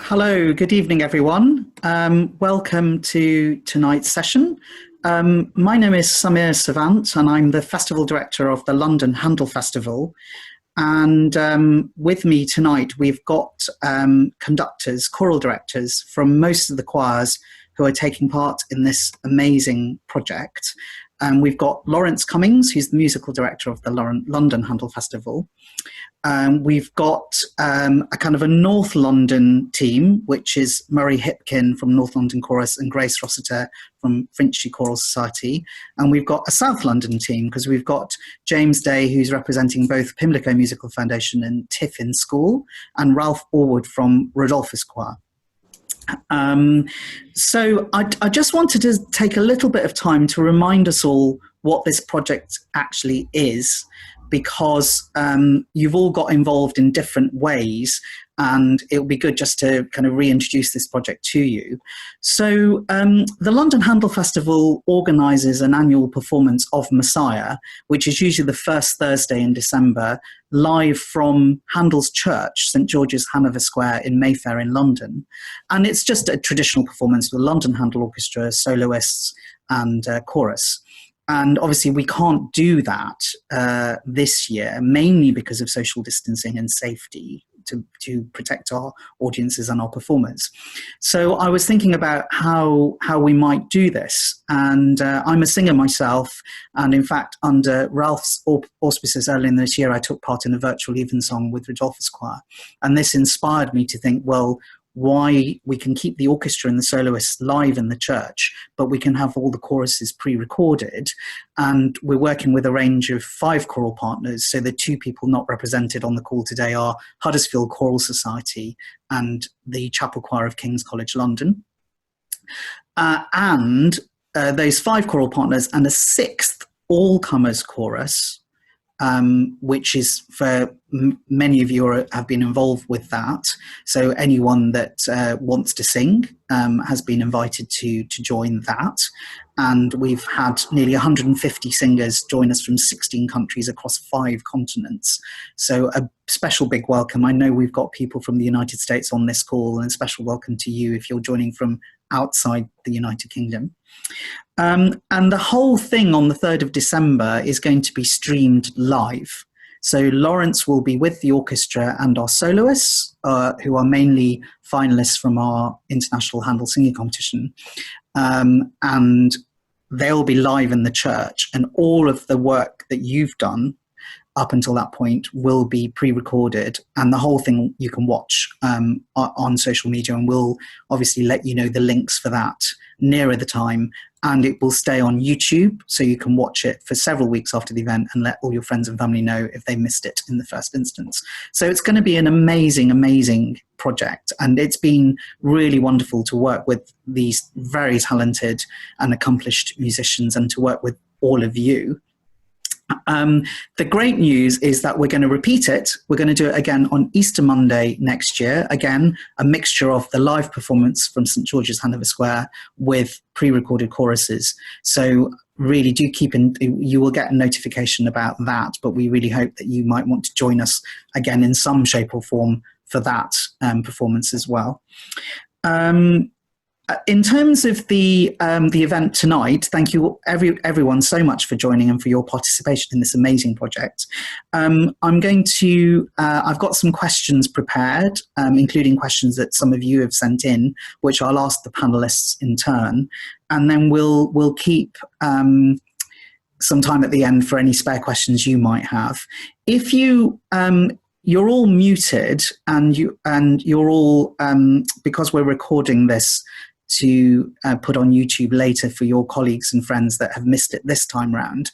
Hello, good evening, everyone. Welcome to tonight's session. My name is Samir Savant, and I'm the Festival Director of the London Handel Festival. And with me tonight, we've got conductors, choral directors from most of the choirs who are taking part in this amazing project. We've got Lawrence Cummings, who's the musical director of the London Handel Festival. We've got a kind of a North London team, which is Murray Hipkin from North London Chorus and Grace Rossiter from Finchley Choral Society. And we've got a South London team because we've got James Day, who's representing both Pimlico Musical Foundation and Tiffin School, and Ralph Orwood from Rodolphus Choir. So I just wanted to take a little bit of time to remind us all what this project actually is, because you've all got involved in different ways, and it would be good just to kind of reintroduce this project to you. So the London Handel Festival organises an annual performance of Messiah, which is usually the first Thursday in December, live from Handel's Church, St George's, Hanover Square in Mayfair in London. And it's just a traditional performance with the London Handel Orchestra, soloists and chorus. And obviously we can't do that this year, mainly because of social distancing and safety to protect our audiences and our performers. So I was thinking about how we might do this. And I'm a singer myself. And in fact, under Ralph's auspices earlier in this year, I took part in a virtual evensong with Rodolphus Choir. And this inspired me to think, well, why we can keep the orchestra and the soloists live in the church, but we can have all the choruses pre-recorded. And we're working with a range of 5 choral partners. So the 2 people not represented on the call today are Huddersfield Choral Society and the Chapel Choir of King's College London. And those 5 choral partners and a 6th all-comers chorus, which is for many of you have been involved with that. So anyone that wants to sing has been invited to join that. And we've had nearly 150 singers join us from 16 countries across 5 continents. So a special big welcome. I know we've got people from the United States on this call, and a special welcome to you if you're joining from outside the United Kingdom. And the whole thing on the 3rd of December is going to be streamed live. So Lawrence will be with the orchestra and our soloists, who are mainly finalists from our International Handel Singing Competition. And they'll be live in the church, and all of the work that you've done up until that point will be pre-recorded, and the whole thing you can watch on social media, and we'll obviously let you know the links for that nearer the time. And it will stay on YouTube, so you can watch it for several weeks after the event and let all your friends and family know if they missed it in the first instance. So it's going to be an amazing, amazing project. And it's been really wonderful to work with these very talented and accomplished musicians and to work with all of you. The great news is that we're going to repeat it. We're going to do it again on Easter Monday next year. Again, a mixture of the live performance from St George's, Hanover Square with pre-recorded choruses. So really do you will get a notification about that, but we really hope that you might want to join us again in some shape or form for that performance as well. In terms of the event tonight, thank you everyone so much for joining and for your participation in this amazing project. I've got some questions prepared, including questions that some of you have sent in, which I'll ask the panelists in turn, and then we'll keep some time at the end for any spare questions you might have. If you're all muted, and you're all because we're recording this to put on YouTube later for your colleagues and friends that have missed it this time round.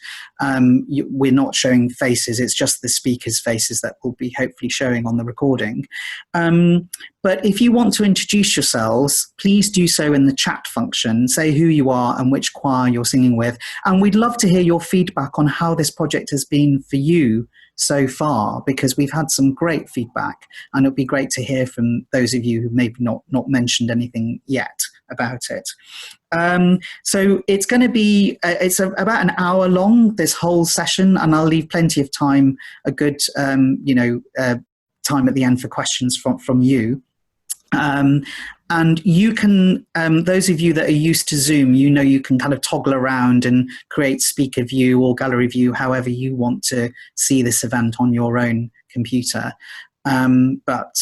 We're not showing faces, it's just the speakers' faces that will be hopefully showing on the recording. But if you want to introduce yourselves, please do so in the chat function. Say who you are and which choir you're singing with. And we'd love to hear your feedback on how this project has been for you so far, because we've had some great feedback, and it'd be great to hear from those of you who maybe not mentioned anything yet about it. So it's going to be about an hour long, this whole session, and I'll leave plenty of time, a good time at the end for questions from you. And you can, those of you that are used to Zoom, you can kind of toggle around and create speaker view or gallery view, however you want to see this event on your own computer. But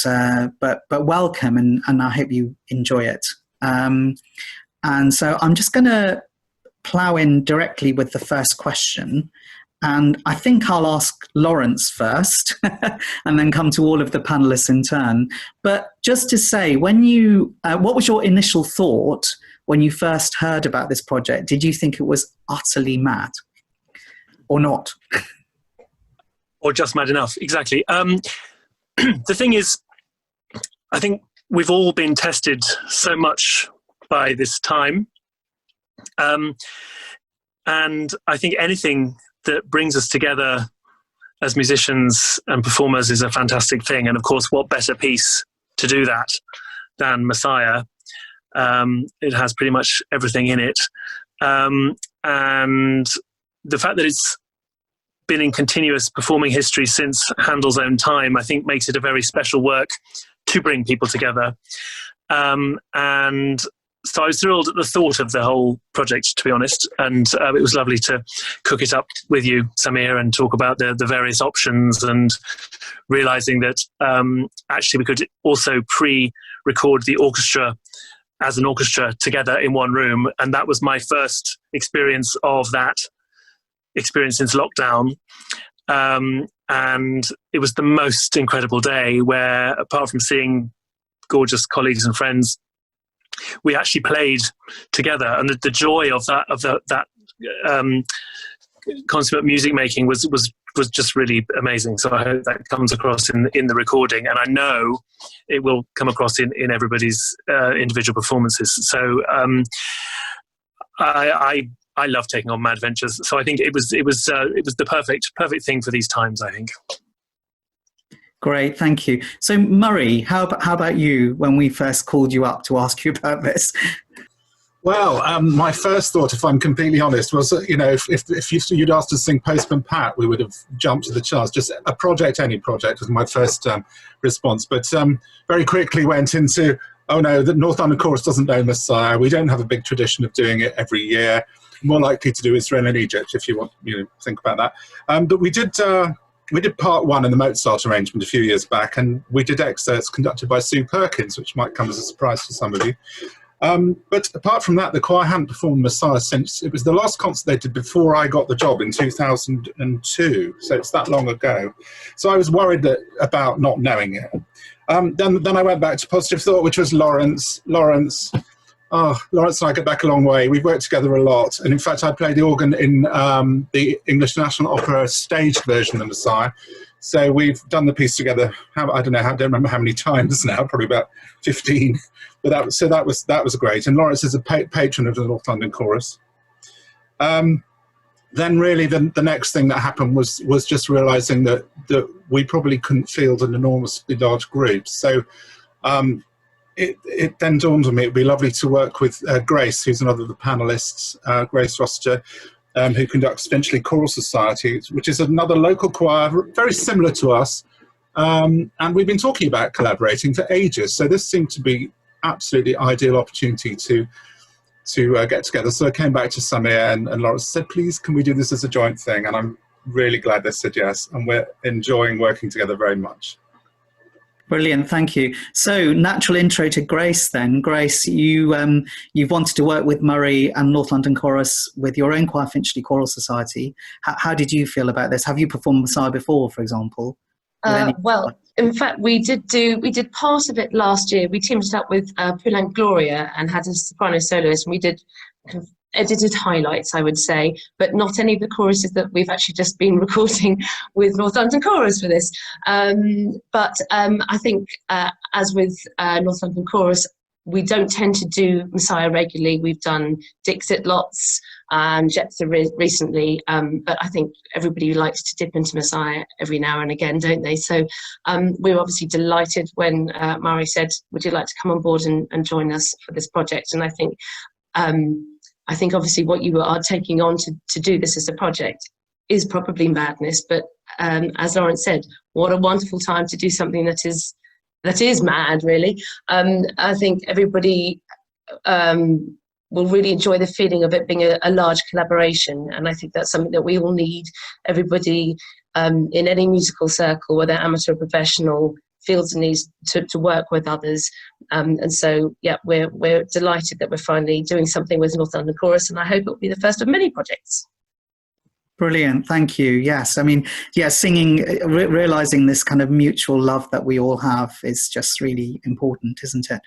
welcome, and I hope you enjoy it. And so I'm just going to plow in directly with the first question. And I think I'll ask Lawrence first and then come to all of the panelists in turn. But just to say, what was your initial thought when you first heard about this project? Did you think it was utterly mad or not? Or just mad enough, exactly. The thing is, I think we've all been tested so much by this time. And I think anything that brings us together as musicians and performers is a fantastic thing. And of course, what better piece to do that than Messiah? It has pretty much everything in it. And the fact that it's been in continuous performing history since Handel's own time, I think makes it a very special work to bring people together. And so I was thrilled at the thought of the whole project, to be honest, and it was lovely to cook it up with you, Samir, and talk about the various options, and realising that actually we could also pre-record the orchestra as an orchestra together in one room, and that was my first experience of that experience since lockdown. And it was the most incredible day where, apart from seeing gorgeous colleagues and friends, we actually played together, and the joy of that consummate music making was just really amazing. So I hope that comes across in the recording, and I know it will come across in everybody's individual performances. So I love taking on mad ventures. So I think it was the perfect thing for these times, I think. Great, thank you. So Murray, how about you when we first called you up to ask you about this? Well, my first thought, if I'm completely honest, was that, if you'd asked us to sing Postman Pat, we would have jumped to the chance. Just a project, any project, was my first response. But very quickly went into, oh no, the North London Chorus doesn't know Messiah. We don't have a big tradition of doing it every year. More likely to do Israel and Egypt, if you want to think about that. But we did part one in the Mozart arrangement a few years back, and we did excerpts conducted by Sue Perkins, which might come as a surprise to some of you. But apart from that, the choir hadn't performed Messiah since it was the last concert they did before I got the job in 2002. So it's that long ago. So I was worried about not knowing it. Then I went back to Positive Thought, which was Lawrence. Lawrence and I go back a long way. We've worked together a lot. And in fact, I played the organ in the English National Opera staged version of Messiah. So we've done the piece together. I don't remember how many times now, probably about 15. But that was great. And Lawrence is a patron of the North London Chorus. Then really the next thing that happened was just realising that we probably couldn't field an enormously large group. So it then dawned on me it'd be lovely to work with Grace, who's another of the panellists, Grace Rossiter, who conducts Finchley Choral Society, which is another local choir, very similar to us. And we've been talking about collaborating for ages. So this seemed to be absolutely ideal opportunity to get together. So I came back to Samir and Lawrence said, please, can we do this as a joint thing? And I'm really glad they said yes. And we're enjoying working together very much. Brilliant, thank you. So, natural intro to Grace then. Grace, you've wanted to work with Murray and North London Chorus with your own choir, Finchley Choral Society. How did you feel about this? Have you performed Messiah before, for example? Well, in fact, we did part of it last year. We teamed it up with Poulenc Gloria and had a soprano soloist, and we did kind of edited highlights, I would say, but not any of the choruses that we've actually just been recording with North London Chorus for this. But I think, as with North London Chorus, we don't tend to do Messiah regularly. We've done Dixit lots, Jephthah recently, but I think everybody likes to dip into Messiah every now and again, don't they? So we were obviously delighted when Murray said, would you like to come on board and join us for this project? And I think obviously what you are taking on to do this as a project is probably madness, but as Lawrence said, what a wonderful time to do something that is that is mad, really. I think everybody will really enjoy the feeling of it being a large collaboration, and I think that's something that we all need. Everybody in any musical circle, whether amateur or professional, feels the need to work with others, and so yeah, we're delighted that we're finally doing something with Northumberland Chorus, and I hope it will be the first of many projects. Brilliant, thank you. Yes, I mean, yeah, singing, realizing this kind of mutual love that we all have is just really important, isn't it?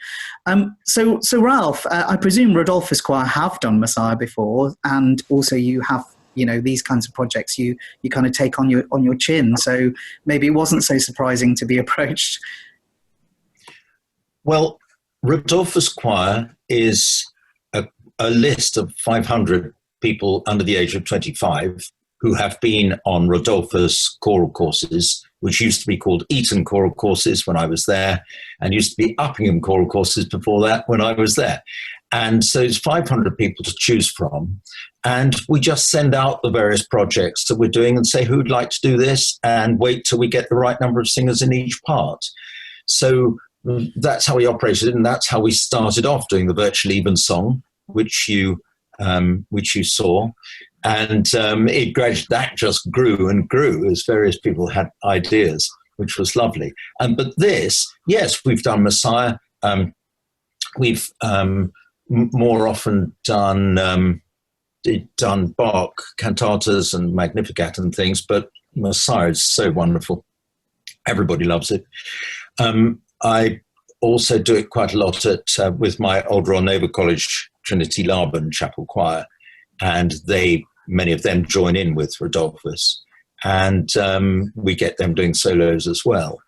So Ralph, I presume Rodolphus Choir have done Messiah before, and also you have, you know, these kinds of projects you kind of take on your chin. So maybe it wasn't so surprising to be approached. Well, Rodolphus Choir is a list of 500 people under the age of 25 who have been on Rodolphus choral courses, which used to be called Eton choral courses when I was there, and used to be Uppingham choral courses before that when I was there. And so it's 500 people to choose from. And we just send out the various projects that we're doing and say, who'd like to do this? And wait till we get the right number of singers in each part. So that's how we operated, and that's how we started off doing the Virtual Evensong, which you saw. And that just grew and grew as various people had ideas, which was lovely. But this, yes, we've done Messiah. We've more often done Bach cantatas and Magnificat and things, but Messiah is so wonderful. Everybody loves it. I also do it quite a lot with my old Royal Naval College Trinity Laban Chapel Choir, and many of them join in with Rodolphus, and we get them doing solos as well.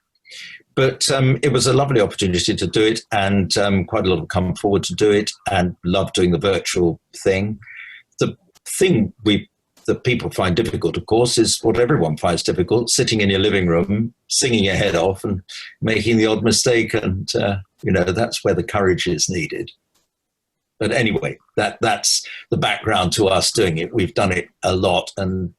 But it was a lovely opportunity to do it, and quite a lot have come forward to do it, and love doing the virtual thing. The thing that people find difficult, of course, is what everyone finds difficult: sitting in your living room, singing your head off, and making the odd mistake, and that's where the courage is needed. But anyway, that's the background to us doing it. We've done it a lot and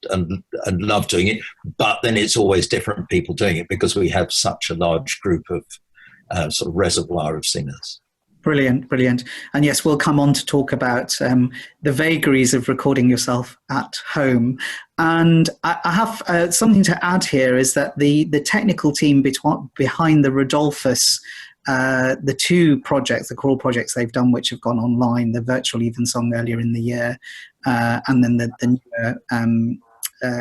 love doing it, but then it's always different people doing it because we have such a large group of sort of reservoir of singers. Brilliant, brilliant. And yes, we'll come on to talk about the vagaries of recording yourself at home. And I have something to add here, is that the technical team behind the Rodolphus, the two projects, the choral projects they've done, which have gone online, the Virtual Evensong earlier in the year, and then the newer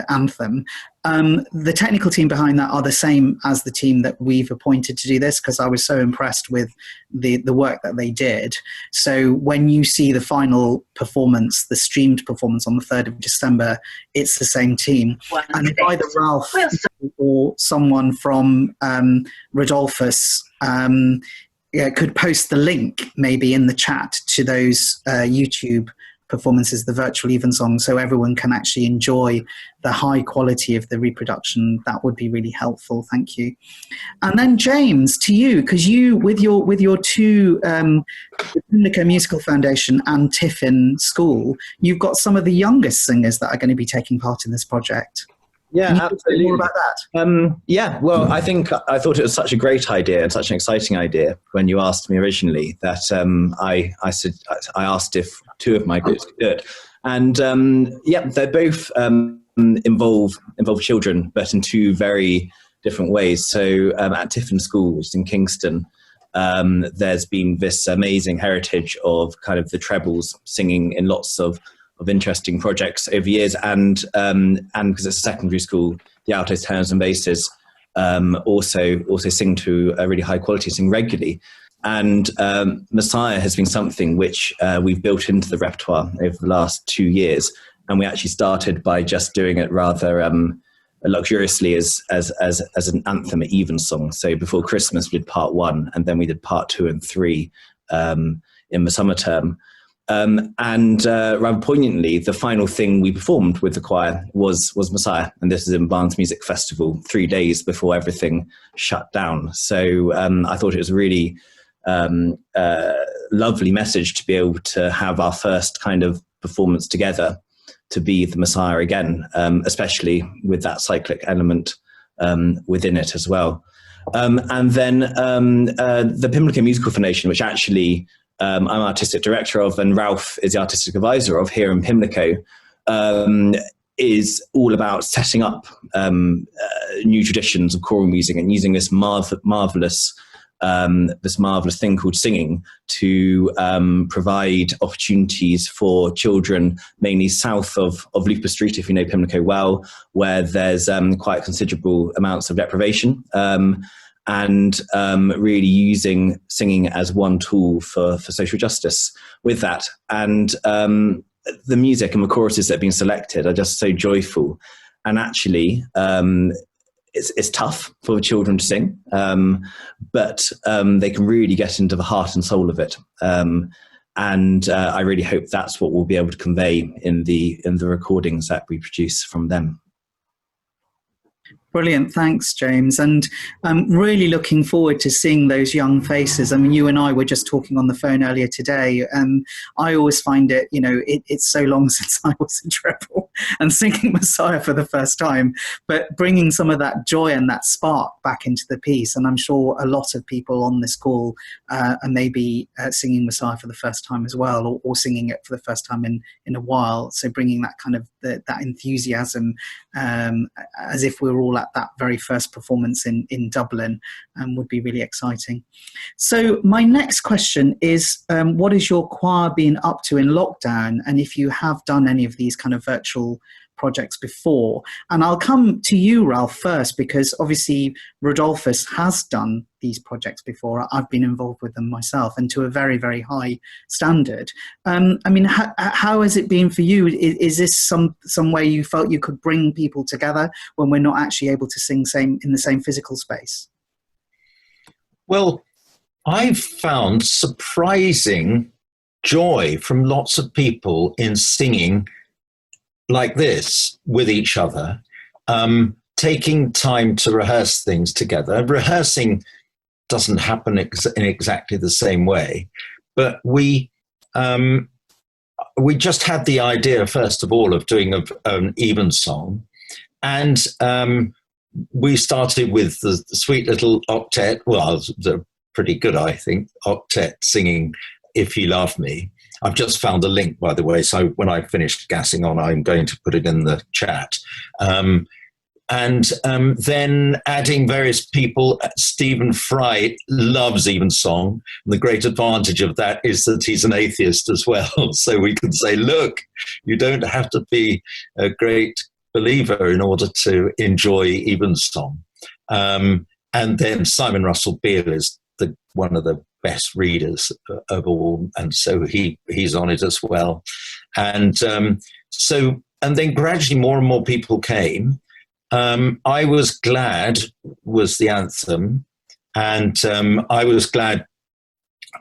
anthem. The technical team behind that are the same as the team that we've appointed to do this, because I was so impressed with the work that they did. So when you see the final performance, the streamed performance on the 3rd of December, it's the same team. And if either Ralph or someone from Rodolphus could post the link maybe in the chat to those YouTube performances, the Virtual Evensong, so everyone can actually enjoy the high quality of the reproduction, that would be really helpful. Thank you. And then James, to you, because you with your two the Pimlico Musical Foundation and Tiffin School, you've got some of the youngest singers that are going to be taking part in this project. Yeah, absolutely. More about that? Yeah, well, I thought it was such a great idea and such an exciting idea when you asked me originally that I asked if two of my groups could do it. And they're both involve children, but in two very different ways. So at Tiffin School, which is in Kingston, there's been this amazing heritage of kind of the trebles singing in lots of interesting projects over years, and because it's a secondary school, the altos, tenors and basses also sing to a really high quality, sing regularly. And Messiah has been something which we've built into the repertoire over the last 2 years, and we actually started by just doing it rather luxuriously as an anthem at Evensong. So before Christmas we did part 1, and then we did part 2 and 3 in the summer term. And rather poignantly, the final thing we performed with the choir was Messiah, and this is in Barnes Music Festival 3 days before everything shut down. So I thought it was a really lovely message to be able to have our first kind of performance together to be the Messiah again, especially with that cyclic element within it as well. And then the Pimlico Musical Foundation, which actually I'm artistic director of, and Ralph is the artistic advisor of here in Pimlico, is all about setting up new traditions of choral music and using this marvelous thing called singing to provide opportunities for children, mainly south of Lupus Street, if you know Pimlico well, where there's quite considerable amounts of deprivation, and really using singing as one tool for social justice with that. And the music and the choruses that have been selected are just so joyful, and actually it's tough for children to sing, but they can really get into the heart and soul of it. And I really hope that's what we'll be able to convey in the recordings that we produce from them. Brilliant. Thanks, James. And I'm really looking forward to seeing those young faces. I mean, you and I were just talking on the phone earlier today. I always find it, it's so long since I was in treble and singing Messiah for the first time, but bringing some of that joy and that spark back into the piece. And I'm sure a lot of people on this call are maybe singing Messiah for the first time as well, or singing it for the first time in a while. So bringing that kind of that enthusiasm, as if we were all at that very first performance in Dublin, would be really exciting. So my next question is, what is your choir been up to in lockdown? And if you have done any of these kind of virtual projects before? And I'll come to you, Ralph, first, because obviously Rodolphus has done these projects before. I've been involved with them myself, and to a very, very high standard. I mean, how has it been for you? Is this some way you felt you could bring people together when we're not actually able to sing in the same physical space? Well, I've found surprising joy from lots of people in singing like this with each other, taking time to rehearse things together. Rehearsing doesn't happen in exactly the same way, but we just had the idea, first of all, of doing an evensong, and we started with the sweet little octet. Well, they're pretty good, I think, octet singing "If You Love Me." I've just found a link, by the way, so when I finish gassing on, I'm going to put it in the chat. And then adding various people. Stephen Fry loves evensong. And the great advantage of that is that he's an atheist as well. So we can say, look, you don't have to be a great believer in order to enjoy evensong. And then Simon Russell Beale is one of the best readers of all, and so he's on it as well. And and then gradually more and more people came. I Was Glad was the anthem, and I was glad.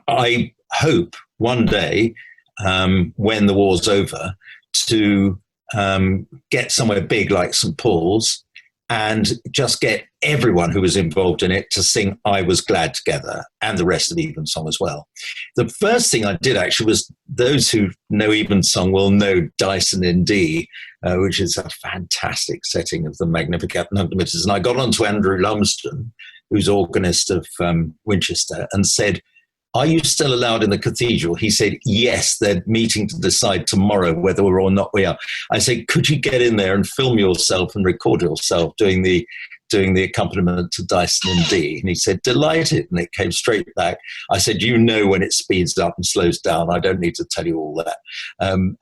I hope one day, when the war's over, to get somewhere big like St. Paul's and just get everyone who was involved in it to sing I Was Glad together, and the rest of Evensong as well. The first thing I did actually was, those who know Evensong will know Dyson in D, which is a fantastic setting of the Magnificat Nunc-Dimittis. And I got on to Andrew Lumsden, who's organist of Winchester, and said, are you still allowed in the cathedral? He said, yes, they're meeting to decide tomorrow whether or not we are. I said, could you get in there and film yourself and record yourself doing the accompaniment to Dyson in D? And he said, delighted. And it came straight back. I said, you know when it speeds up and slows down. I don't need to tell you all that. And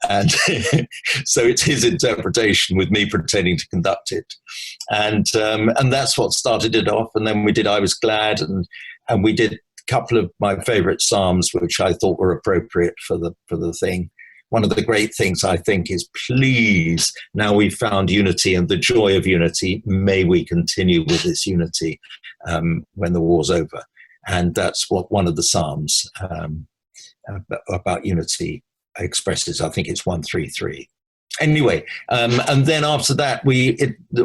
so it's his interpretation with me pretending to conduct it. And that's what started it off. And then we did I Was Glad, and we did couple of my favorite psalms, which I thought were appropriate for the thing. One of the great things, I think, is please, now we've found unity and the joy of unity, may we continue with this unity when the war's over. And that's what one of the psalms about unity expresses. I think it's 133. Anyway, and then after that,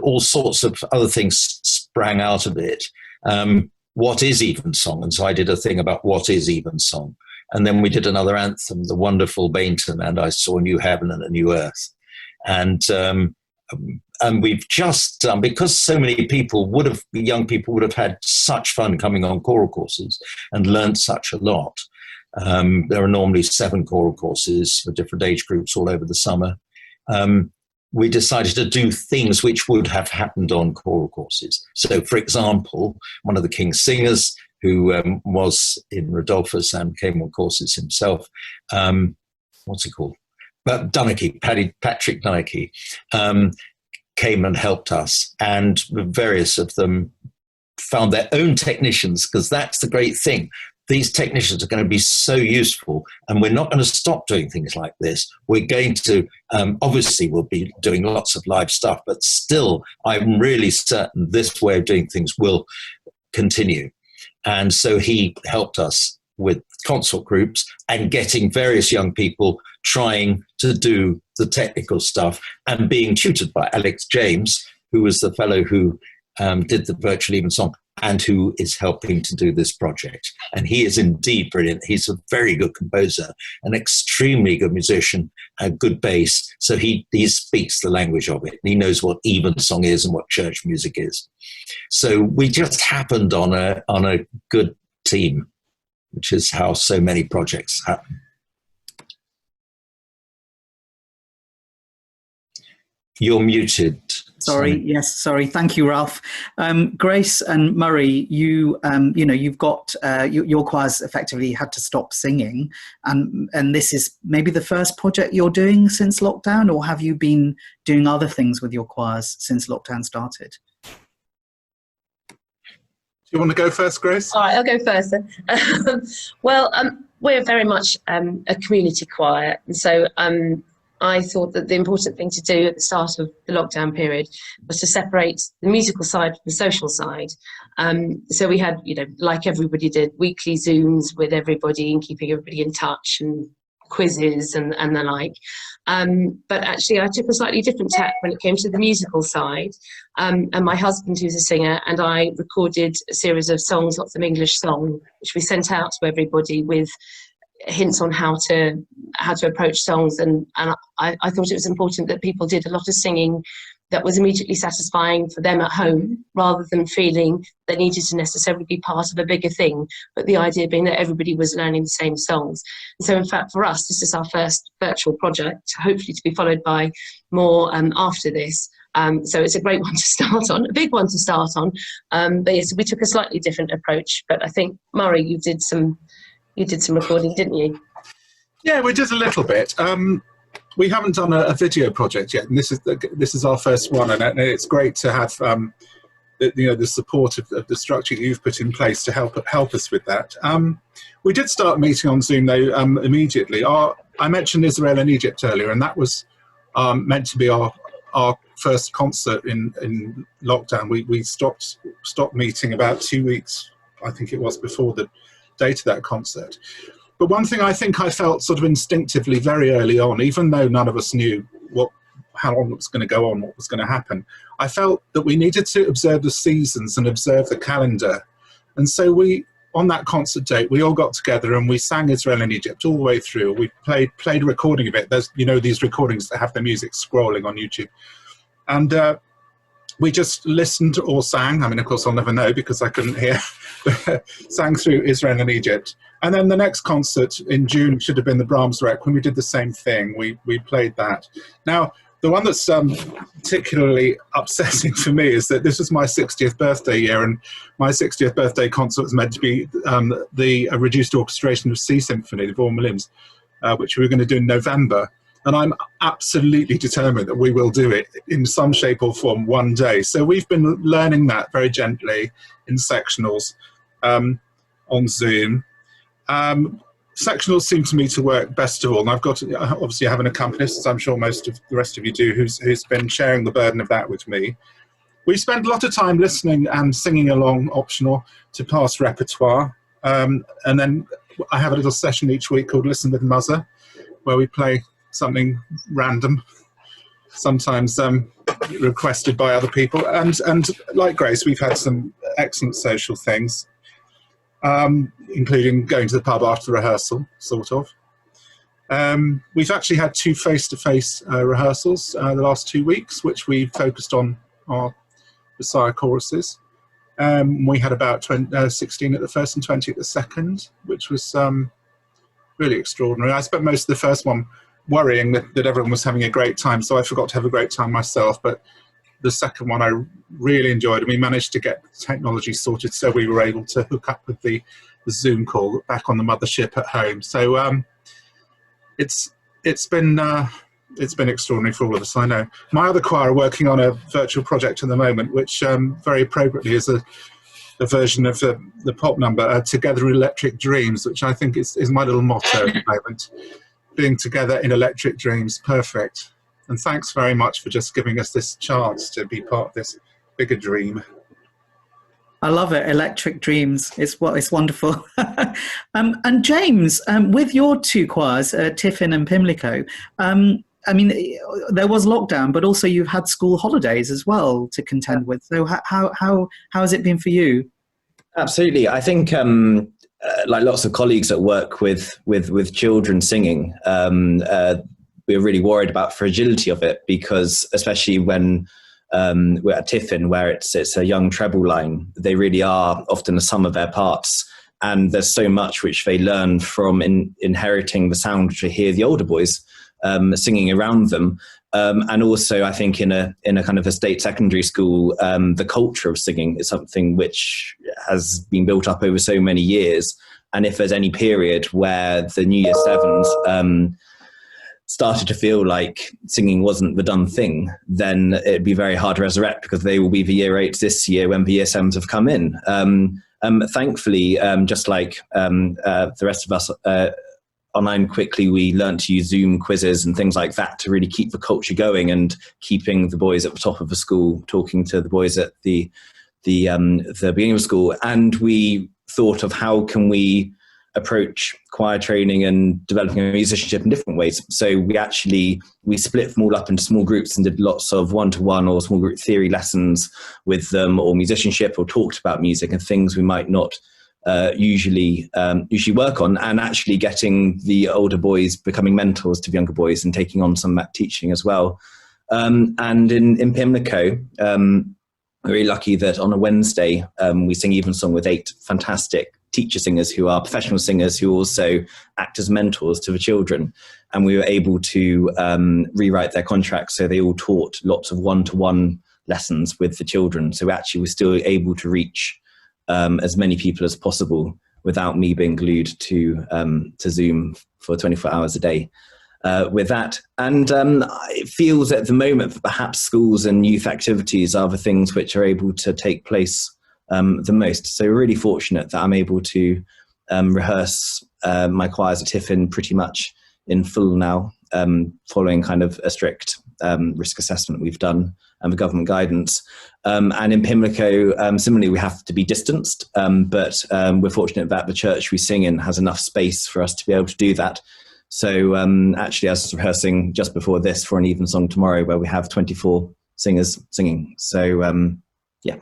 all sorts of other things sprang out of it. What is Evensong? And so I did a thing about what is Evensong. And then we did another anthem, the wonderful Bainton, and I Saw a New Heaven and a New Earth. And and we've just done, because so many young people would have had such fun coming on choral courses and learned such a lot. There are normally 7 choral courses for different age groups all over the summer. We decided to do things which would have happened on choral courses. So, for example, one of the King's Singers, who was in Rodolphus and came on courses himself, what's he called? Patrick Dunnicky, came and helped us, and various of them found their own technicians, because that's the great thing. These technicians are going to be so useful, and we're not going to stop doing things like this. We're going to, obviously we'll be doing lots of live stuff, but still, I'm really certain this way of doing things will continue. And so he helped us with consort groups and getting various young people trying to do the technical stuff, and being tutored by Alex James, who was the fellow who did the Virtual Evensong and who is helping to do this project. And he is indeed brilliant. He's a very good composer, an extremely good musician, a good bass. So he speaks the language of it. And he knows what evensong is and what church music is. So we just happened on a good team, which is how so many projects happen. You're muted. Sorry. Yes. Sorry. Thank you, Ralph. Grace and Murray, you've got your choirs effectively had to stop singing, and this is maybe the first project you're doing since lockdown, or have you been doing other things with your choirs since lockdown started? Do you want to go first, Grace? All right, I'll go first then. Well, we're very much a community choir, and so I thought that the important thing to do at the start of the lockdown period was to separate the musical side from the social side. So we had, like everybody did, weekly Zooms with everybody and keeping everybody in touch, and quizzes and the like. But actually I took a slightly different tack when it came to the musical side. And my husband, who's a singer, and I recorded a series of songs, lots of English song, which we sent out to everybody with hints on how to approach songs, and I thought it was important that people did a lot of singing that was immediately satisfying for them at home, rather than feeling they needed to necessarily be part of a bigger thing, but the idea being that everybody was learning the same songs. And so in fact for us, this is our first virtual project, hopefully to be followed by more after this. So it's a great one to start on, a big one to start on. But yes, we took a slightly different approach, but I think, Murray, you did some recording, didn't you? Yeah, we did a little bit. We haven't done a video project yet, and this is our first one, and it's great to have the support of the structure that you've put in place to help us with that. We did start meeting on Zoom though immediately. I mentioned Israel and Egypt earlier, and that was meant to be our first concert in lockdown. We stopped meeting about 2 weeks, I think it was, before the date of that concert. But one thing I think I felt sort of instinctively very early on, even though none of us knew how long it was going to go on, what was going to happen, I felt that we needed to observe the seasons and observe the calendar. And so on that concert date, we all got together and we sang Israel and Egypt all the way through. We played a recording of it. There's, these recordings that have the music scrolling on YouTube. And we just listened or sang. I mean, of course, I'll never know because I couldn't hear. Sang through Israel and Egypt. And then the next concert in June should have been the Brahms Requiem, when we did the same thing. We played that. Now, the one that's particularly upsetting for me is that this was my 60th birthday year, and my 60th birthday concert was meant to be the reduced orchestration of Sea Symphony, the Vaughan Williams, which we were going to do in November. And I'm absolutely determined that we will do it in some shape or form one day. So we've been learning that very gently in sectionals on Zoom. Sectionals seem to me to work best of all. And I've got, obviously, I have an accompanist, as I'm sure most of the rest of you do, who's been sharing the burden of that with me. We spend a lot of time listening and singing along, optional, to past repertoire. And then I have a little session each week called Listen with Muzzer, where we play something random, sometimes requested by other people. And like Grace, we've had some excellent social things, including going to the pub after rehearsal, sort of. We've actually had 2 face-to-face rehearsals the last 2 weeks, which we focused on our Messiah choruses. We had about 16 at the first and 20 at the second, which was really extraordinary. I spent most of the first one worrying that everyone was having a great time, so I forgot to have a great time myself. But the second one I really enjoyed, and we managed to get technology sorted so we were able to hook up with the Zoom call back on the mothership at home. So it's been extraordinary for all of us, I know. My other choir are working on a virtual project at the moment, which very appropriately is a version of the pop number, Together in Electric Dreams, which I think is my little motto at the moment. Being together in electric dreams, perfect. And thanks very much for just giving us this chance to be part of this bigger dream. I love it. Electric Dreams. It's wonderful. And James, with your 2 choirs, Tiffin and Pimlico, I mean, there was lockdown, but also you've had school holidays as well to contend with. So how has it been for you? Absolutely. I think like lots of colleagues that work with children singing, we're really worried about fragility of it, because especially when we're at Tiffin, where it's a young treble line, they really are often the sum of their parts. And there's so much which they learn from inheriting the sound which they hear the older boys singing around them. And also, I think in a kind of a state secondary school, the culture of singing is something which has been built up over so many years. And if there's any period where the New Year Sevens started to feel like singing wasn't the done thing, then it'd be very hard to resurrect, because they will be the Year 8s this year when the Year 7s have come in. Thankfully, just like the rest of us, online quickly we learned to use Zoom quizzes and things like that to really keep the culture going and keeping the boys at the top of the school, talking to the boys at the beginning of school. And we thought of how can we approach choir training and developing a musicianship in different ways. So we split them all up into small groups and did lots of one-to-one or small group theory lessons with them, or musicianship, or talked about music and things we might not usually work on, and actually getting the older boys becoming mentors to the younger boys and taking on some of that teaching as well. And in Pimlico, we're really lucky that on a Wednesday we sing Evensong with 8 fantastic teacher singers who are professional singers who also act as mentors to the children. And we were able to rewrite their contracts so they all taught lots of one-to-one lessons with the children. So actually we're still able to reach as many people as possible without me being glued to Zoom for 24 hours a day with that. And it feels at the moment that perhaps schools and youth activities are the things which are able to take place the most. So we're really fortunate that I'm able to rehearse my choirs at Tiffin pretty much in full now, following kind of a strict risk assessment we've done and the government guidance. And in Pimlico, similarly, we have to be distanced, but we're fortunate that the church we sing in has enough space for us to be able to do that. So actually, I was rehearsing just before this for an Evensong tomorrow, where we have 24 singers singing. So yeah.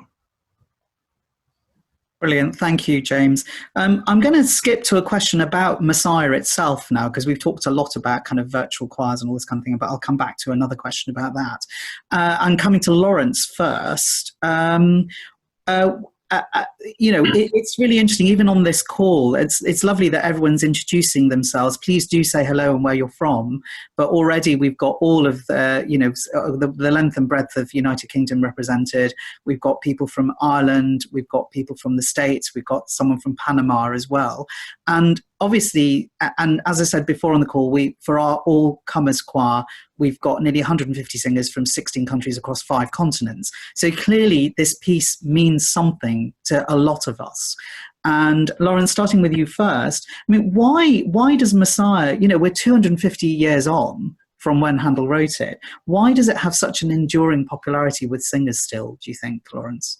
Brilliant. Thank you, James. I'm going to skip to a question about Messiah itself now, because we've talked a lot about kind of virtual choirs and all this kind of thing, but I'll come back to another question about that. I'm coming to Lawrence first. It's really interesting, even on this call, it's lovely that everyone's introducing themselves. Please do say hello and where you're from. But already we've got all of the length and breadth of United Kingdom represented. We've got people from Ireland. We've got people from the States. We've got someone from Panama as well. And obviously, and as I said before on the call, for our all-comers choir, we've got nearly 150 singers from 16 countries across 5 continents. So clearly this piece means something to a lot of us. And Lauren, starting with you first, I mean, why does Messiah, we're 250 years on from when Handel wrote it. Why does it have such an enduring popularity with singers still, do you think, Lawrence?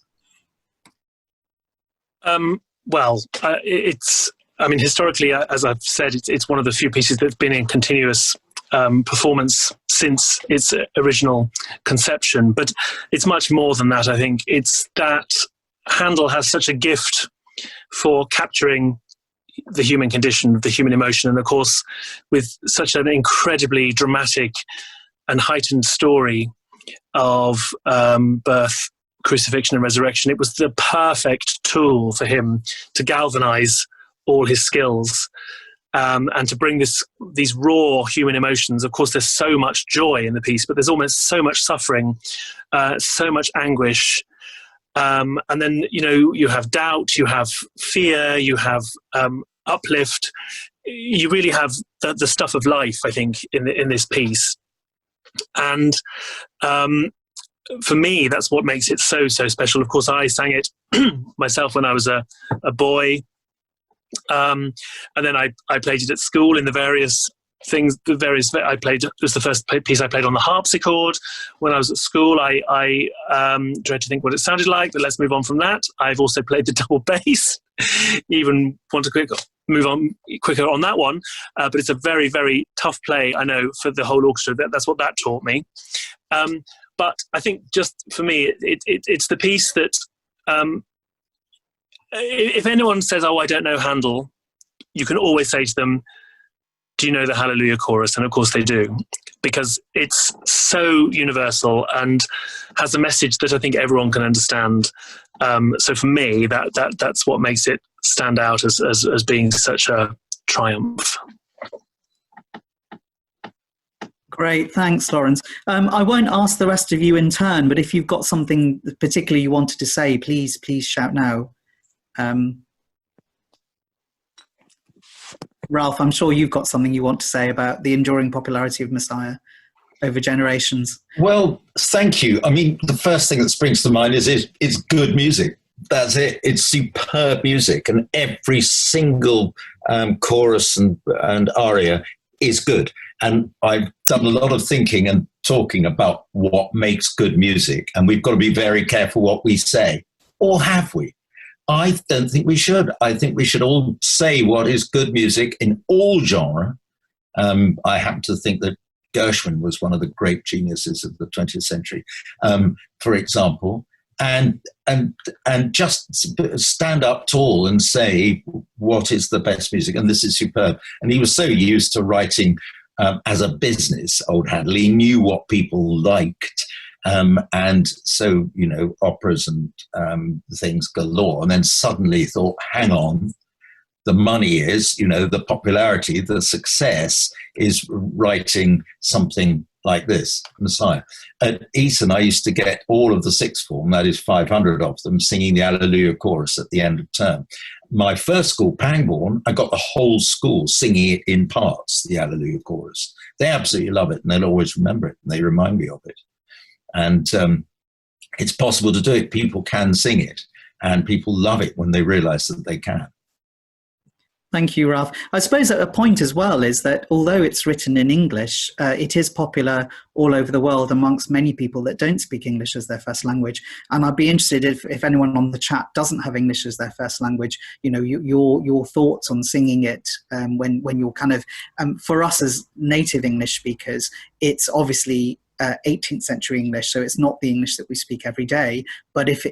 Historically, as I've said, it's one of the few pieces that's been in continuous performance since its original conception. But it's much more than that, I think. It's that Handel has such a gift for capturing the human condition, the human emotion. And of course, with such an incredibly dramatic and heightened story of birth, crucifixion and resurrection, it was the perfect tool for him to galvanize all his skills and to bring these raw human emotions. Of course, there's so much joy in the piece, but there's almost so much suffering, so much anguish. And then, you have doubt, you have fear, you have uplift. You really have the stuff of life, I think, in this piece. And for me, that's what makes it so special. Of course, I sang it myself when I was a boy. And then I played it at school in the various things. I played. It was the first piece I played on the harpsichord when I was at school. I tried to think what it sounded like, but let's move on from that. I've also played the double bass. Even want to move on quicker on that one, but it's a very, very tough play, I know, for the whole orchestra. That's what that taught me. But I think just for me, it's the piece that if anyone says, "Oh, I don't know Handel," you can always say to them, "Do you know the Hallelujah chorus?" And of course they do, because it's so universal and has a message that I think everyone can understand. So for me, that's what makes it stand out as being such a triumph. Great, thanks, Lawrence. I won't ask the rest of you in turn, but if you've got something particularly you wanted to say, please shout now. Ralph, I'm sure you've got something you want to say about the enduring popularity of Messiah over generations. Well, thank you. I mean, the first thing that springs to mind is it's good music. That's it. It's superb music, and every single chorus and aria is good. And I've done a lot of thinking and talking about what makes good music, and we've got to be very careful what we say. Or have we? I don't think we should. I think we should all say what is good music in all genre. I happen to think that Gershwin was one of the great geniuses of the 20th century, for example, and just stand up tall and say what is the best music, and this is superb. And he was so used to writing as a business, old Handel. He knew what people liked. And so, operas and things galore. And then suddenly thought, hang on, the money is, the popularity, the success is writing something like this, Messiah. At Eton, I used to get all of the sixth form, that is 500 of them, singing the Alleluia chorus at the end of term. My first school, Pangbourne, I got the whole school singing it in parts, the Alleluia chorus. They absolutely love it, and they'll always remember it, and they remind me of it. And it's possible to do it. People can sing it, and people love it when they realize that they can. Thank you, Ralph. I suppose a point as well is that although it's written in English, it is popular all over the world amongst many people that don't speak English as their first language. And I'd be interested if anyone on the chat doesn't have English as their first language, your thoughts on singing it when you're kind of, for us as native English speakers, it's obviously 18th century English, so it's not the English that we speak every day. But if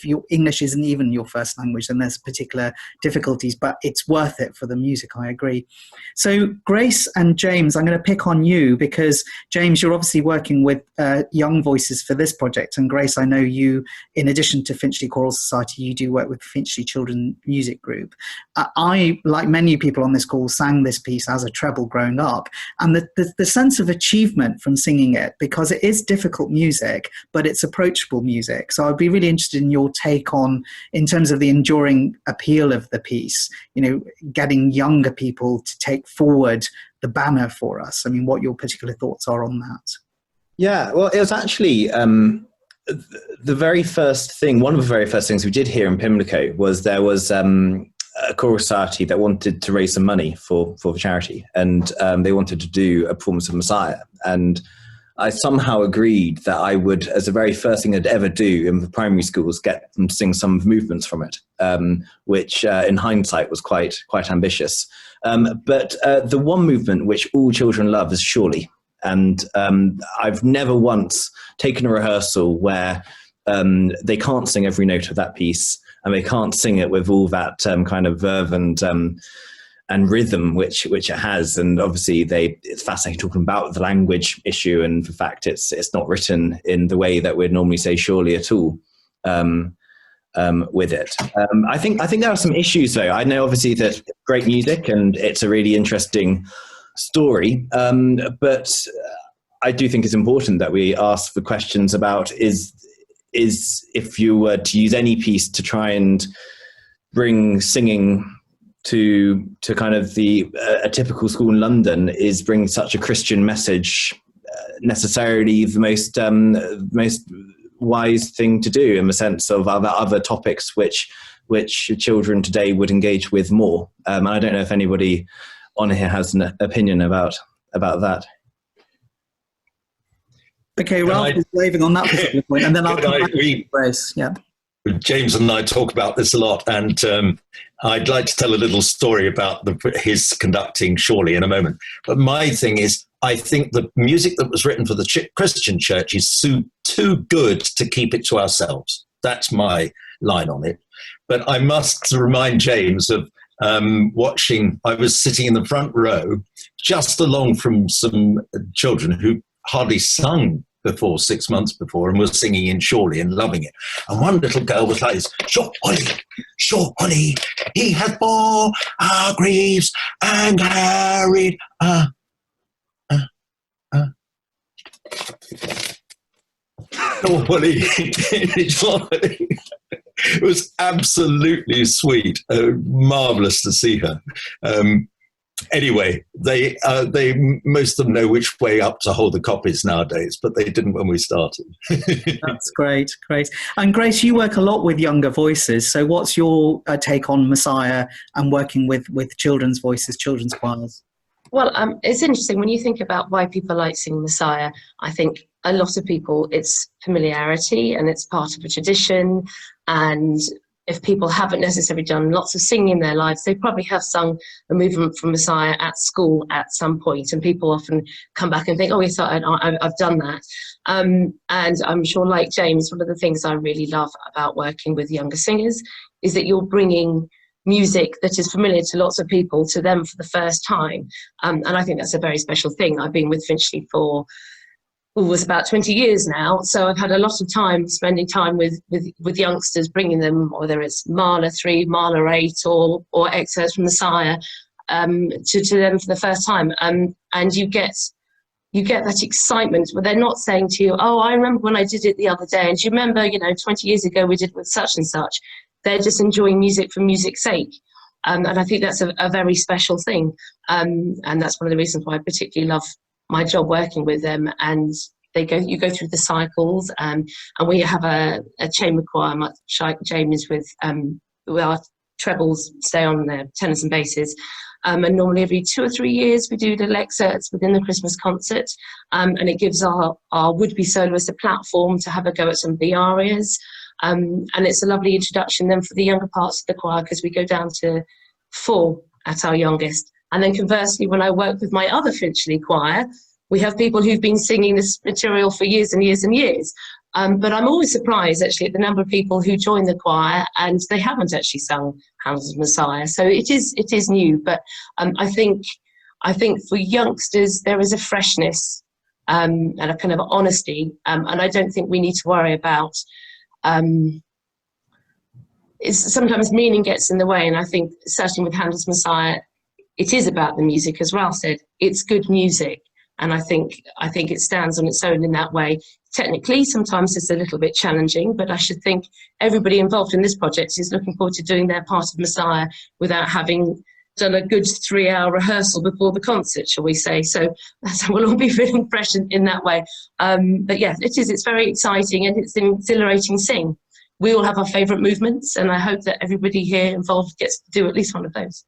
your English isn't even your first language, then there's particular difficulties. But it's worth it for the music. I agree. So Grace and James, I'm going to pick on you because James, you're obviously working with young voices for this project, and Grace, I know you, in addition to Finchley Choral Society, you do work with Finchley Children Music Group. I, like many people on this call, sang this piece as a treble growing up, and the sense of achievement from singing it, because it is difficult music, but it's approachable music. So I'd be really interested in your take on, in terms of the enduring appeal of the piece, getting younger people to take forward the banner for us. I mean, what your particular thoughts are on that. Yeah, well, it was actually the very first thing, one of the very first things we did here in Pimlico was there was a choral society that wanted to raise some money for the charity, and they wanted to do a performance of Messiah. And I somehow agreed that I would, as the very first thing I'd ever do in the primary schools, get them to sing some movements from it, which in hindsight was quite ambitious. But the one movement which all children love is Surely. And I've never once taken a rehearsal where they can't sing every note of that piece. they can't sing it with all that kind of verve and rhythm which it has. And obviously it's fascinating talking about the language issue, and the fact it's not written in the way that we'd normally say surely at all with it. I think there are some issues though. I know obviously that great music and it's a really interesting story, but I do think it's important that we ask the questions about is if you were to use any piece to try and bring singing to kind of a typical school in London, is bring such a Christian message necessarily the most wise thing to do, in the sense of other topics which children today would engage with more. I don't know if anybody on here has an opinion about that. Okay, Ralph is waving on that particular point, and then I'll come back to Grace. Yeah. James and I talk about this a lot, and I'd like to tell a little story about his conducting Surely in a moment. But my thing is, I think the music that was written for the Christian church is too good to keep it to ourselves. That's my line on it. But I must remind James of watching, I was sitting in the front row, just along from some children who hardly sung before 6 months before, and was singing in Surely and loving it. And one little girl was like this, Surely, he has bore our griefs and carried Surely. It was absolutely sweet, marvellous to see her. Anyway, they most of them know which way up to hold the copies nowadays, but they didn't when we started. That's great. And Grace, you work a lot with younger voices. So what's your take on Messiah and working with children's voices, children's choirs? Well, it's interesting when you think about why people like singing Messiah. I think a lot of people, it's familiarity and it's part of a tradition. And if people haven't necessarily done lots of singing in their lives, they probably have sung a movement from Messiah at school at some point. And people often come back and think, oh, yes, I've done that. And I'm sure, like James, one of the things I really love about working with younger singers is that you're bringing music that is familiar to lots of people to them for the first time. And I think that's a very special thing. I've been with Finchley for was about 20 years now, so I've had a lot of time spending time with youngsters, bringing them, whether it's Mahler 3, Mahler 8, or excerpts from Messiah, to them for the first time, and you get that excitement where they're not saying to you, oh, I remember when I did it the other day, and do you remember, 20 years ago we did it with such and such. They're just enjoying music for music's sake, and I think that's a very special thing, and that's one of the reasons why I particularly love my job working with them. And you go through the cycles, and we have a chamber choir, much like James, with our trebles stay on their tenors and basses, and normally every 2 or 3 years we do little excerpts within the Christmas concert, and it gives our would-be soloists a platform to have a go at some of the arias, and it's a lovely introduction then for the younger parts of the choir, because we go down to 4 at our youngest. And then conversely, when I work with my other Finchley choir, we have people who've been singing this material for years and years and years. But I'm always surprised, actually, at the number of people who join the choir and they haven't actually sung Handel's Messiah. So it is new. But I think for youngsters, there is a freshness and a kind of honesty. And I don't think we need to worry about... sometimes meaning gets in the way. And I think, certainly with Handel's Messiah, it is about the music, as Ralph said. It's good music. And I think it stands on its own in that way. Technically, sometimes it's a little bit challenging, but I should think everybody involved in this project is looking forward to doing their part of Messiah without having done a good 3-hour rehearsal before the concert, shall we say. So we'll all be feeling fresh in that way. But yeah, it's very exciting and it's an exhilarating sing. We all have our favourite movements, and I hope that everybody here involved gets to do at least one of those.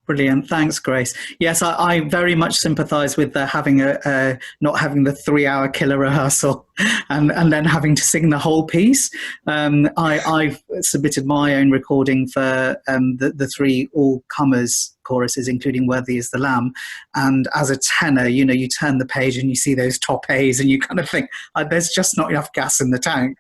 Brilliant. Thanks, Grace. Yes, I very much sympathise with not having the 3-hour killer rehearsal. and then having to sing the whole piece. I've submitted my own recording for the three all-comers choruses, including Worthy is the Lamb. And as a tenor, you turn the page and you see those top A's and you kind of think, there's just not enough gas in the tank,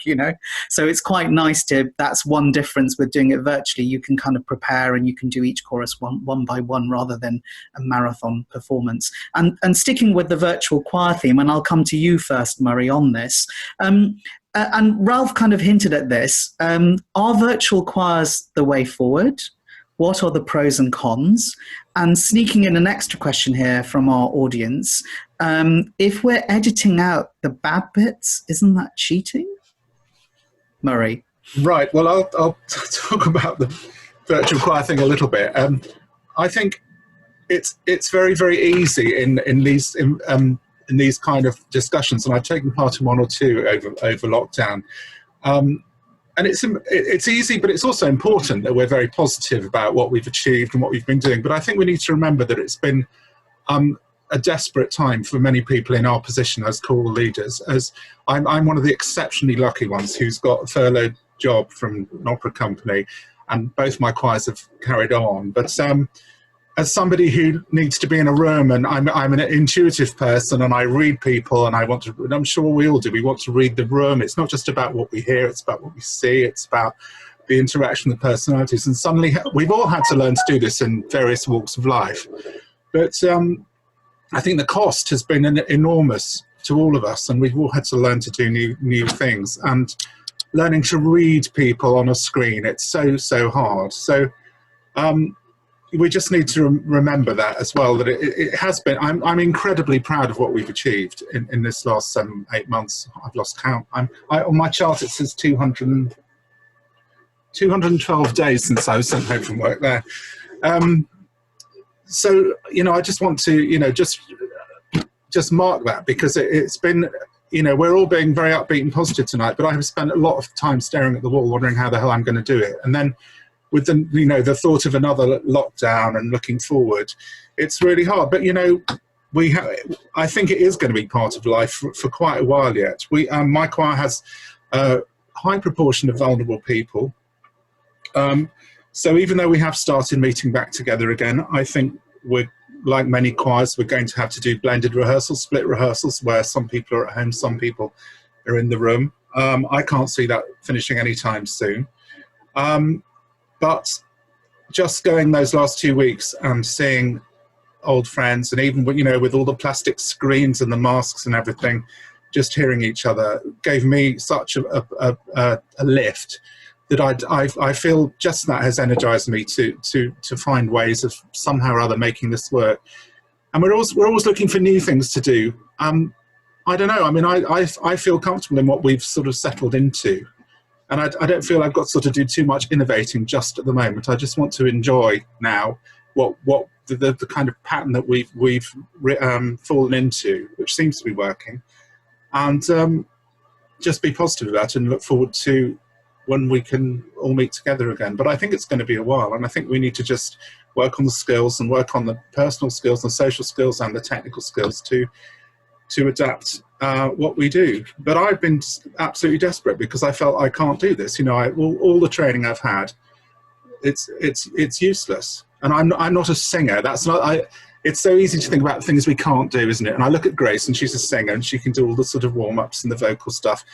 So it's quite nice that's one difference with doing it virtually. You can kind of prepare and you can do each chorus one by one rather than a marathon performance. And sticking with the virtual choir theme, and I'll come to you first, Murray, on this. And Ralph kind of hinted at this. Are virtual choirs the way forward? What are the pros and cons? And sneaking in an extra question here from our audience, if we're editing out the bad bits, isn't that cheating? Murray. Right, well, I'll talk about the virtual choir thing a little bit. I think it's very, very easy in these kind of discussions, and I've taken part in one or two over lockdown. And it's easy, but it's also important that we're very positive about what we've achieved and what we've been doing. But I think we need to remember that it's been a desperate time for many people in our position as choral leaders. As I'm one of the exceptionally lucky ones who's got a furloughed job from an opera company, and both my choirs have carried on. But as somebody who needs to be in a room, and I'm an intuitive person, and I read people, and and I'm sure we all do, we want to read the room. It's not just about what we hear, it's about what we see, it's about the interaction of personalities. And suddenly we've all had to learn to do this in various walks of life. But I think the cost has been enormous to all of us, and we've all had to learn to do new things. And learning to read people on a screen, it's so hard. So we just need to remember that as well, that it has been. I'm incredibly proud of what we've achieved in this last 7-8 months. I've lost count. On my chart it says 212 days since I was sent home from work there. So I just want to just mark that, because it's been, we're all being very upbeat and positive tonight, but I have spent a lot of time staring at the wall wondering how the hell I'm going to do it. And then with the thought of another lockdown and looking forward, it's really hard. But I think it is going to be part of life for quite a while yet. My choir has a high proportion of vulnerable people. So even though we have started meeting back together again, I think we're, like many choirs, we're going to have to do blended rehearsals, split rehearsals, where some people are at home, some people are in the room. I can't see that finishing anytime soon. But just going those last 2 weeks and seeing old friends, and even with all the plastic screens and the masks and everything, just hearing each other gave me such a lift that I feel just that has energized me to find ways of somehow or other making this work. And we're always looking for new things to do. I don't know. I mean, I feel comfortable in what we've sort of settled into. And I don't feel I've got to sort of do too much innovating just at the moment. I just want to enjoy now what the kind of pattern that we've fallen into, which seems to be working, and just be positive about it and look forward to when we can all meet together again. But I think it's going to be a while, and I think we need to just work on the skills and work on the personal skills, the social skills, and the technical skills to adapt what we do. But I've been absolutely desperate because I felt I can't do this. All the training I've had, it's useless. And I'm not a singer. It's so easy to think about things we can't do, isn't it? And I look at Grace, and she's a singer, and she can do all the sort of warm-ups and the vocal stuff.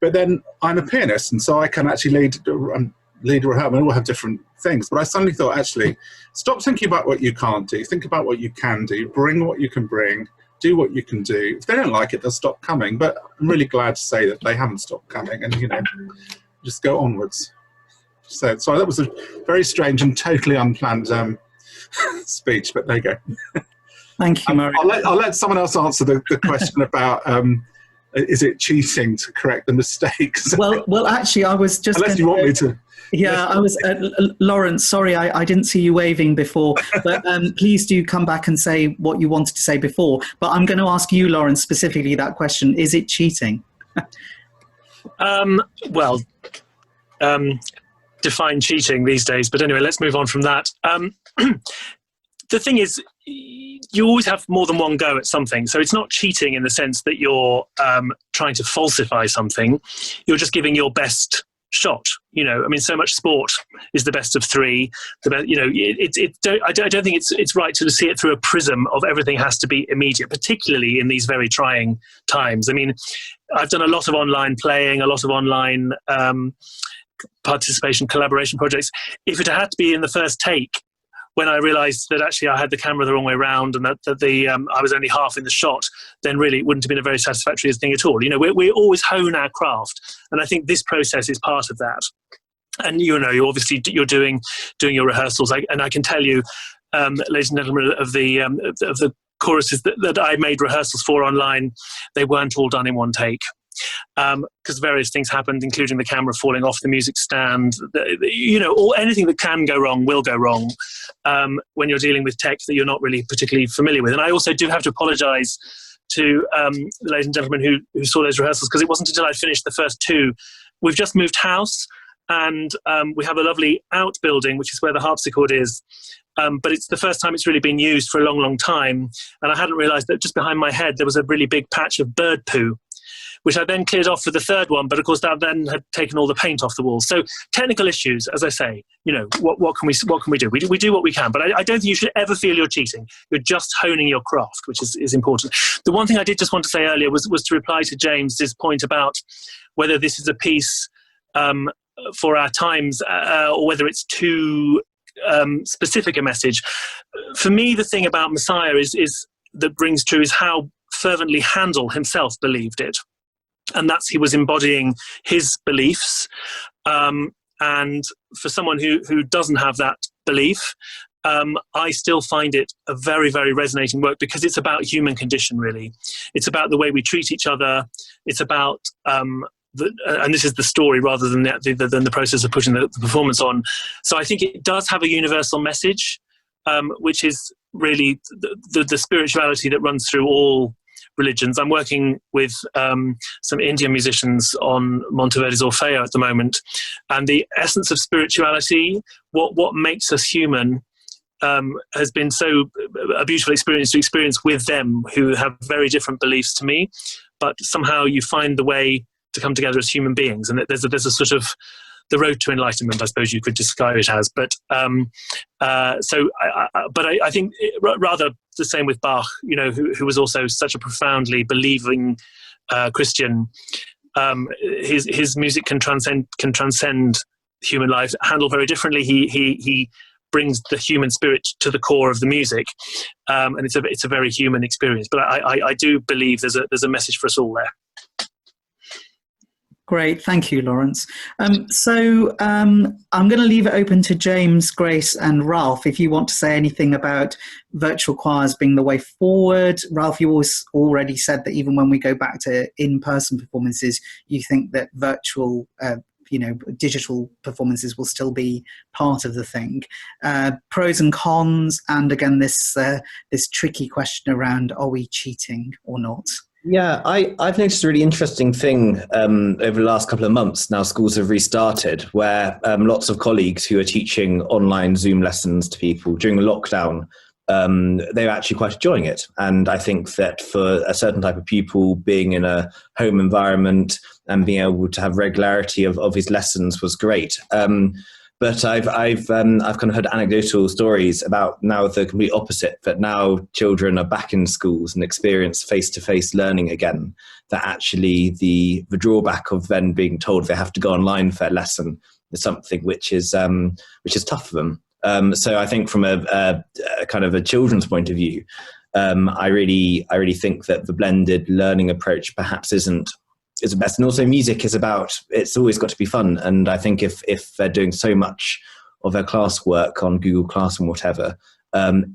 But then I'm a pianist, and so I can actually lead a rehearsal. We all have different things. But I suddenly thought, actually, stop thinking about what you can't do. Think about what you can do. Bring what you can bring. Do what you can do. If they don't like it, they'll stop coming. But I'm really glad to say that they haven't stopped coming, and just go onwards. So that was a very strange and totally unplanned speech, but there you go. Thank you, Murray. I'll let someone else answer the question about is it cheating to correct the mistakes? Well, actually, I was just. Unless you want me to. Yeah, I was. Lawrence, sorry, I didn't see you waving before, but please do come back and say what you wanted to say before. But I'm going to ask you, Lawrence, specifically that question: is it cheating? Define cheating these days. But anyway, let's move on from that. the thing is, you always have more than one go at something. So it's not cheating in the sense that you're trying to falsify something. You're just giving your best shot. You know, I mean, so much sport is the best of three. The best, you know, I don't think it's right to see it through a prism of everything has to be immediate, particularly in these very trying times. I mean, I've done a lot of online playing, a lot of online participation, collaboration projects. If it had to be in the first take, when I realised that actually I had the camera the wrong way around and that I was only half in the shot, then really it wouldn't have been a very satisfactory thing at all. You know, we always hone our craft, and I think this process is part of that. And you know, you're doing your rehearsals, and I can tell you, ladies and gentlemen, of the choruses that I made rehearsals for online, they weren't all done in one take. Because various things happened, including the camera falling off the music stand. You know, or anything that can go wrong will go wrong when you're dealing with tech that you're not really particularly familiar with. And I also do have to apologise to the ladies and gentlemen who saw those rehearsals, because it wasn't until I finished the first two. We've just moved house, and we have a lovely outbuilding, which is where the harpsichord is. But it's the first time it's really been used for a long, long time. And I hadn't realised that just behind my head there was a really big patch of bird poo, which I then cleared off for the third one, but of course that then had taken all the paint off the walls. So technical issues, as I say, you know, what can we do? We do what we can, but I don't think you should ever feel you're cheating. You're just honing your craft, which is important. The one thing I did just want to say earlier was to reply to James's point about whether this is a piece for our times or whether it's too specific a message. For me, the thing about Messiah is that rings true is how fervently Handel himself believed it. And that's, he was embodying his beliefs. And for someone who doesn't have that belief, I still find it a very, very resonating work, because it's about human condition, really. It's about the way we treat each other. It's about, and this is the story rather than the process of putting the performance on. So I think it does have a universal message, which is really the spirituality that runs through all religions. I'm working with some Indian musicians on Monteverdi's Orfeo at the moment, and the essence of spirituality, what makes us human, has been so a beautiful experience to experience with them, who have very different beliefs to me, but somehow you find the way to come together as human beings. And there's a sort of the road to enlightenment, I suppose you could describe it as. But I think rather the same with Bach, you know, who was also such a profoundly believing Christian. His music can transcend human life. Handel very differently. He brings the human spirit to the core of the music, and it's a very human experience. But I do believe there's a message for us all there. Great, thank you, Lawrence. So I'm going to leave it open to James, Grace and Ralph if you want to say anything about virtual choirs being the way forward. Ralph, you already said that even when we go back to in-person performances, you think that virtual, digital performances will still be part of the thing. Pros and cons, and again, this tricky question around, are we cheating or not? Yeah, I've noticed a really interesting thing over the last couple of months. Now schools have restarted, where lots of colleagues who are teaching online Zoom lessons to people during the lockdown, they were actually quite enjoying it. And I think that for a certain type of pupil, being in a home environment and being able to have regularity of his lessons was great. But I've kind of heard anecdotal stories about now the complete opposite, that now children are back in schools and experience face-to-face learning again, that actually the drawback of then being told they have to go online for a lesson is something which is tough for them. So I think from a kind of a children's point of view, I really think that the blended learning approach perhaps is the best. And also music it's always got to be fun. And I think if they're doing so much of their classwork on Google Class and whatever,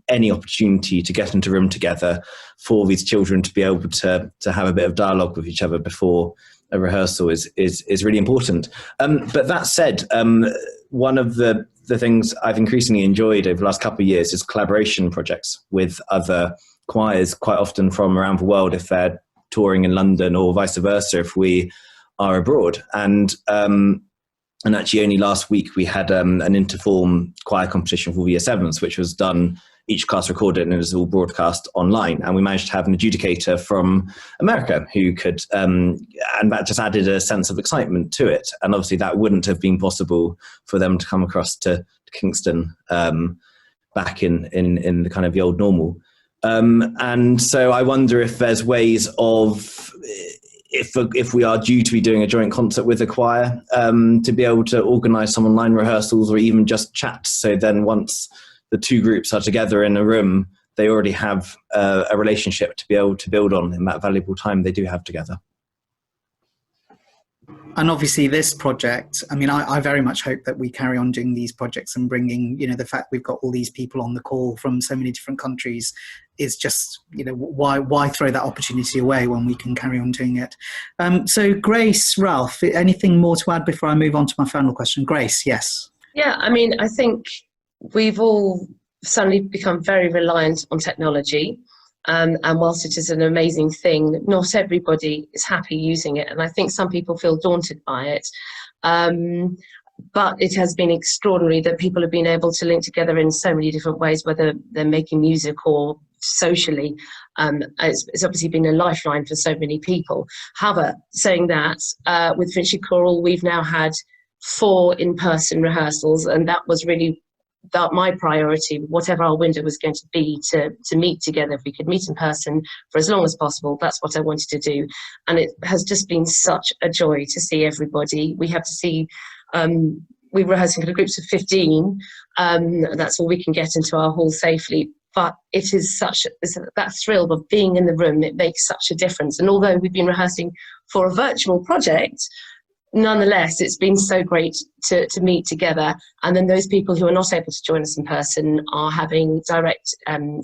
any opportunity to get into a room together for these children to be able to have a bit of dialogue with each other before a rehearsal is really important. But that said, one of the things I've increasingly enjoyed over the last couple of years is collaboration projects with other choirs, quite often from around the world, if they're touring in London, or vice versa if we are abroad. And actually only last week we had an interform choir competition for Year 7s, which was done each class recorded and it was all broadcast online. And we managed to have an adjudicator from America who could, and that just added a sense of excitement to it. And obviously that wouldn't have been possible for them to come across to Kingston back in the kind of the old normal. And so I wonder if there's ways of, if we are due to be doing a joint concert with the choir, to be able to organise some online rehearsals or even just chat. So then once the two groups are together in a room, they already have a relationship to be able to build on in that valuable time they do have together. And obviously this project, I mean, I very much hope that we carry on doing these projects and bringing, you know, the fact we've got all these people on the call from so many different countries is just, you know, why throw that opportunity away when we can carry on doing it? So Grace, Ralph, anything more to add before I move on to my final question? Grace, yes. Yeah, I mean, I think we've all suddenly become very reliant on technology. And whilst it is an amazing thing, not everybody is happy using it. And I think some people feel daunted by it. But it has been extraordinary that people have been able to link together in so many different ways, whether they're making music or socially. It's obviously been a lifeline for so many people. However, saying that, with Finchley Choral, we've now had 4 in-person rehearsals, and that was really my priority, whatever our window was going to be, to meet together. If we could meet in person for as long as possible, that's what I wanted to do. And it has just been such a joy to see everybody. We have to see, we're rehearsing for groups of 15. That's all we can get into our hall safely. But it is that thrill of being in the room. It makes such a difference. And although we've been rehearsing for a virtual project, nonetheless, it's been so great to meet together. And then those people who are not able to join us in person are having direct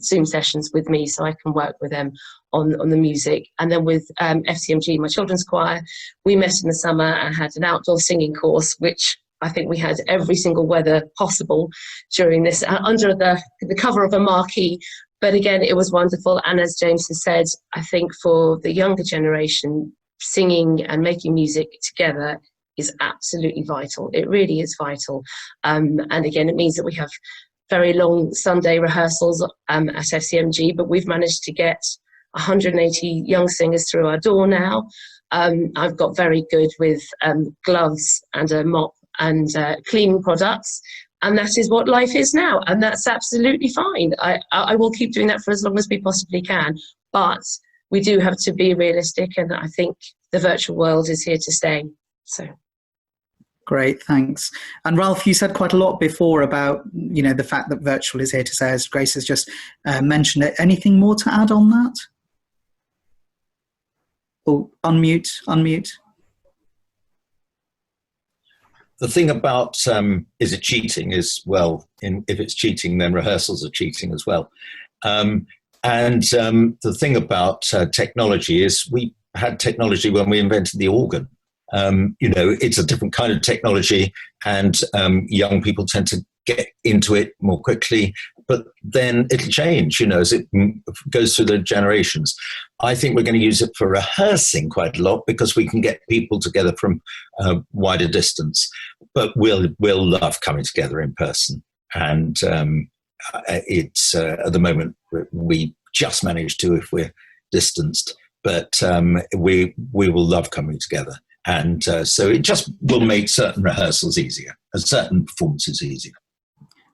Zoom sessions with me, so I can work with them on the music. And then with FCMG, my children's choir, we met in the summer and had an outdoor singing course, which I think we had every single weather possible during this, under the cover of a marquee. But again, it was wonderful. And as James has said, I think for the younger generation, singing and making music together is absolutely vital. It really is vital. And again, it means that we have very long Sunday rehearsals at FCMG, but we've managed to get 180 young singers through our door now. I've got very good with gloves and a mop and cleaning products. And that is what life is now. And that's absolutely fine. I will keep doing that for as long as we possibly can. But we do have to be realistic, and I think the virtual world is here to stay. So, great, thanks. And Ralph, you said quite a lot before about, you know, the fact that virtual is here to stay, as Grace has just mentioned it. Anything more to add on that? Oh, unmute. The thing about is it cheating is, well, if it's cheating, then rehearsals are cheating as well. And the thing about technology is we had technology when we invented the organ. You know, it's a different kind of technology, and young people tend to get into it more quickly, but then it'll change, you know, as it goes through the generations. I think we're going to use it for rehearsing quite a lot because we can get people together from wider distance, but we'll love coming together in person. And it's at the moment we just manage to if we're distanced, but we will love coming together, and so it just will make certain rehearsals easier and certain performances easier.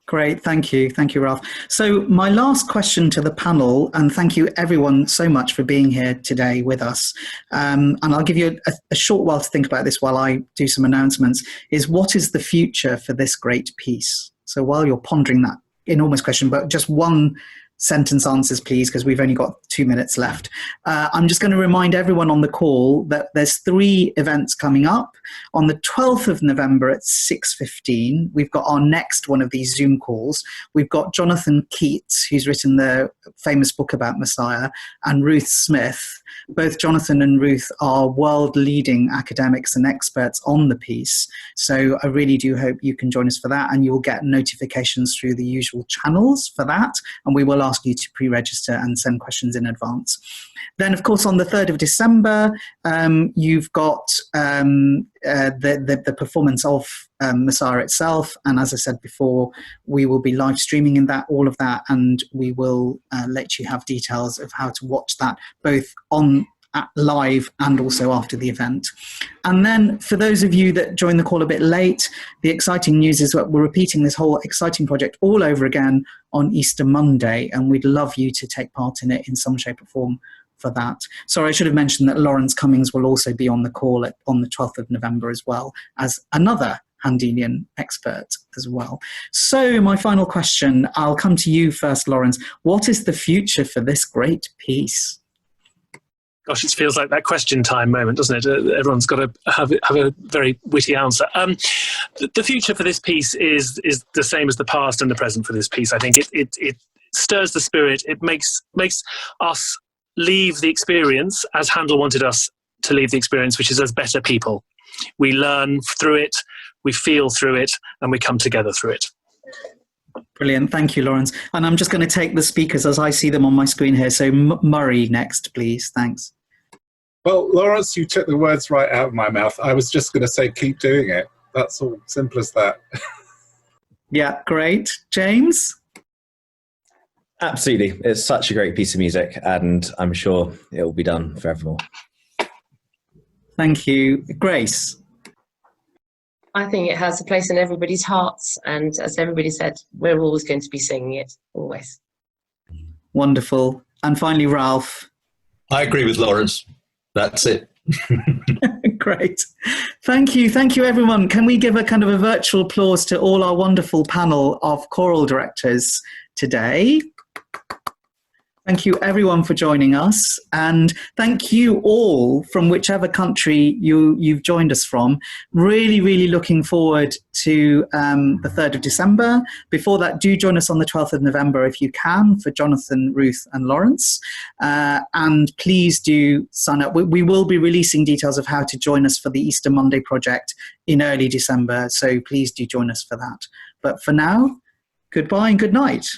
Great, thank you, Ralph. So my last question to the panel, and thank you everyone so much for being here today with us, and I'll give you a short while to think about this while I do some announcements, is what is the future for this great piece? So while you're pondering that enormous question, but just one sentence answers, please, because we've only got 2 minutes left. I'm just going to remind everyone on the call that there's 3 events coming up. On the 12th of November at 6:15, we've got our next one of these Zoom calls. We've got Jonathan Keats, who's written the famous book about Messiah, and Ruth Smith. Both Jonathan and Ruth are world-leading academics and experts on the piece. So I really do hope you can join us for that, and you'll get notifications through the usual channels for that, and we will ask ask you to pre-register and send questions in advance. Then, of course, on the 3rd of December, you've got the performance of Messiah itself. And as I said before, we will be live streaming all of that, and we will let you have details of how to watch that both on live and also after the event. And then for those of you that joined the call a bit late, the exciting news is that we're repeating this whole exciting project all over again on Easter Monday, and we'd love you to take part in it in some shape or form for that. Sorry, I should have mentioned that Lawrence Cummings will also be on the call on the 12th of November as well, as another Handelian expert as well. So my final question, I'll come to you first, Lawrence. What is the future for this great piece? Gosh, it feels like that question time moment, doesn't it? Everyone's got to have a very witty answer. The future for this piece is the same as the past and the present for this piece. I think it stirs the spirit. It makes us leave the experience as Handel wanted us to leave the experience, which is as better people. We learn through it, we feel through it, and we come together through it. Brilliant. Thank you, Lawrence. And I'm just going to take the speakers as I see them on my screen here. So Murray next, please. Thanks. Well, Lawrence, you took the words right out of my mouth. I was just going to say, keep doing it. That's all. Simple as that. Yeah, great. James? Absolutely. It's such a great piece of music, and I'm sure it will be done forevermore. Thank you. Grace? I think it has a place in everybody's hearts, and as everybody said, we're always going to be singing it, always. Wonderful. And finally, Ralph? I agree with Lawrence. That's it. Great. Thank you. Thank you, everyone. Can we give a kind of a virtual applause to all our wonderful panel of choral directors today? Thank you, everyone, for joining us. And thank you all from whichever country you've joined us from. Really, really looking forward to the 3rd of December. Before that, do join us on the 12th of November if you can for Jonathan, Ruth and Lawrence. And please do sign up. We will be releasing details of how to join us for the Easter Monday project in early December. So please do join us for that. But for now, goodbye and good night.